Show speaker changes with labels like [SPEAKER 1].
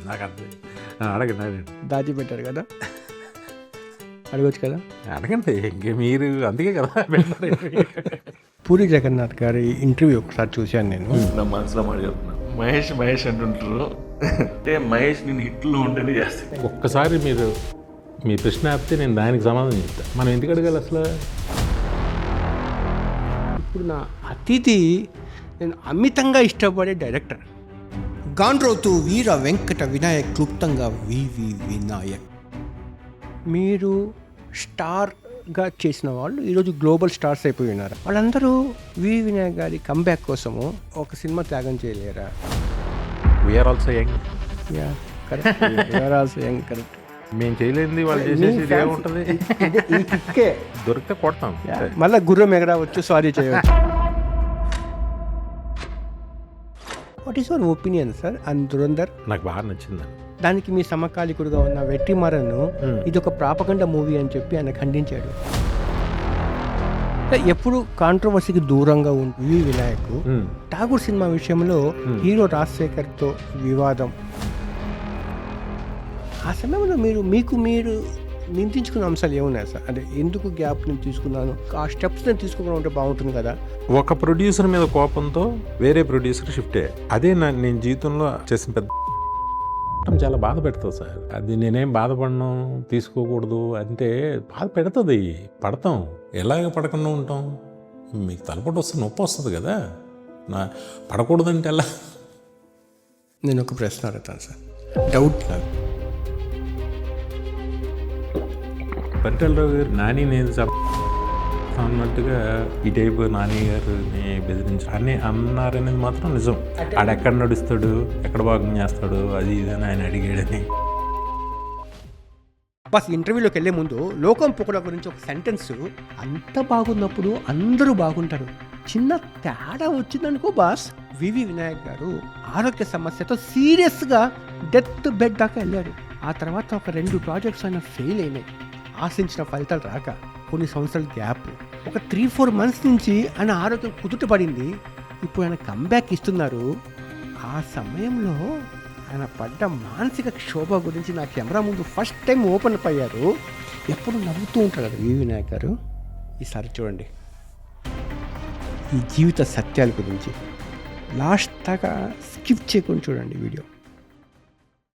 [SPEAKER 1] నాకు అర్థం. అడగండి అడగండి
[SPEAKER 2] దాచిపెట్టారు కదా, అడగచ్చు కదా.
[SPEAKER 1] అడగండి. ఇంక మీరు అందుకే కదా
[SPEAKER 2] పూరి జగన్నాథ్ గారి ఇంటర్వ్యూ ఒకసారి చూశాను నేను.
[SPEAKER 3] నా మనసులో మాట చెప్తున్నా, మహేష్ అంటుంటారు అంటే మహేష్ నేను హిట్లో ఉంటేనే చేస్తాను.
[SPEAKER 1] ఒక్కసారి మీరు మీ ప్రశ్న ఆపితే నేను దానికి సమాధానం చెప్తాను. మనం ఎందుకు అడగాలి అసలు?
[SPEAKER 2] ఇప్పుడు నా అతిథి నేను అమితంగా ఇష్టపడే డైరెక్టర్.
[SPEAKER 4] గాండ్రోతు వీర వెంకట వినాయక్ క్లుప్తంగా వివి వినాయక్.
[SPEAKER 2] మీరు స్టార్గా చేసిన వాళ్ళు ఈరోజు గ్లోబల్ స్టార్స్ అయిపోయి ఉన్నారు. వాళ్ళందరూ వి వినాయక్ గారి కంబ్యాక్ కోసము ఒక సినిమా త్యాగం చేయలేరా?
[SPEAKER 1] We're also young.
[SPEAKER 2] Yeah correct, correct.
[SPEAKER 1] మేము చేయలేంది వాళ్ళు చేసేసి ఏముంటుంది?
[SPEAKER 2] ఈ కిక్కే
[SPEAKER 1] దొరికితే కొడతాం.
[SPEAKER 2] మళ్ళీ గుర్రం ఎగరవచ్చు, సారీ చేయవచ్చు. What is your opinion sir and Dhurandhar?
[SPEAKER 1] నాకు బాగా నచ్చింది.
[SPEAKER 2] దానికి మీ సమకాలికుడుగా ఉన్న వెట్రిమారన్ ఇది ఒక ప్రాపగండ మూవీ అని చెప్పి ఆయన ఖండించాడు. ఎప్పుడు కాంట్రవర్సీకి దూరంగా వి వినాయక్ ఠాగూర్ సినిమా విషయంలో హీరో రాజశేఖర్తో వివాదం, ఆ సమయంలో మీరు నిందించుకున్న అంశాలు ఏమున్నాయి సార్? అంటే ఎందుకు గ్యాప్ నేను తీసుకున్నాను, ఆ స్టెప్స్ నేను తీసుకోకుండా ఉంటే బాగుంటుంది కదా.
[SPEAKER 1] ఒక ప్రొడ్యూసర్ మీద కోపంతో వేరే ప్రొడ్యూసర్ షిఫ్ట్ అయ్యాయి. అదే నేను జీవితంలో చేసిన పెద్ద చాలా బాధ పెడుతుంది సార్. అది నేనేం బాధపడను, తీసుకోకూడదు అంటే బాధ పెడుతుంది. పడతాం, ఎలాగ పడకుండా ఉంటాం? మీకు తలపొట్టు వస్తే నొప్పి వస్తుంది కదా. పడకూడదంటే ఎలా?
[SPEAKER 2] నేను ఒక ప్రశ్న అడుగుతాను సార్, డౌట్ నాకు.
[SPEAKER 1] పరిటాలరావు గారు నాని నేను అన్నట్టుగా ఈ టైపు నాని గారిని బెదిరించి అని అన్నారనేది మాత్రం నిజం. ఆడెక్కడ నడుస్తాడు, ఎక్కడ భాగం చేస్తాడు, అది ఇదని ఆయన అడిగాడని.
[SPEAKER 2] బస్ ఇంటర్వ్యూలోకి వెళ్ళే ముందు లోకం పొగడ గురించి ఒక సెంటెన్స్, అంత బాగున్నప్పుడు అందరూ బాగుంటారు, చిన్న తేడా వచ్చిందనుకో బాస్ వివి వినాయక్ గారు ఆరోగ్య సమస్యతో సీరియస్గా డెత్ బెడ్ దాకా వెళ్ళాడు. ఆ తర్వాత ఒక 2 ప్రాజెక్ట్స్ ఆయన ఫెయిల్ అయినాయి, ఆశించిన ఫలితాలు రాక కొన్ని సంవత్సరాల గ్యాప్, ఒక 3-4 months నుంచి ఆయన ఆరోగ్యం కుదుట పడింది. ఇప్పుడు ఆయన కంబ్యాక్ ఇస్తున్నారు. ఆ సమయంలో ఆయన పడ్డ మానసిక క్షోభ గురించి నా కెమెరా ముందు ఫస్ట్ టైం ఓపెన్ అప్ అయ్యారు. ఎప్పుడు నవ్వుతూ ఉంటారు కదా వి వినాయక్ గారు. ఈసారి చూడండి ఈ జీవిత సత్యాల గురించి, లాస్ట్ దాకా స్కిప్ చేయకుండా చూడండి వీడియో.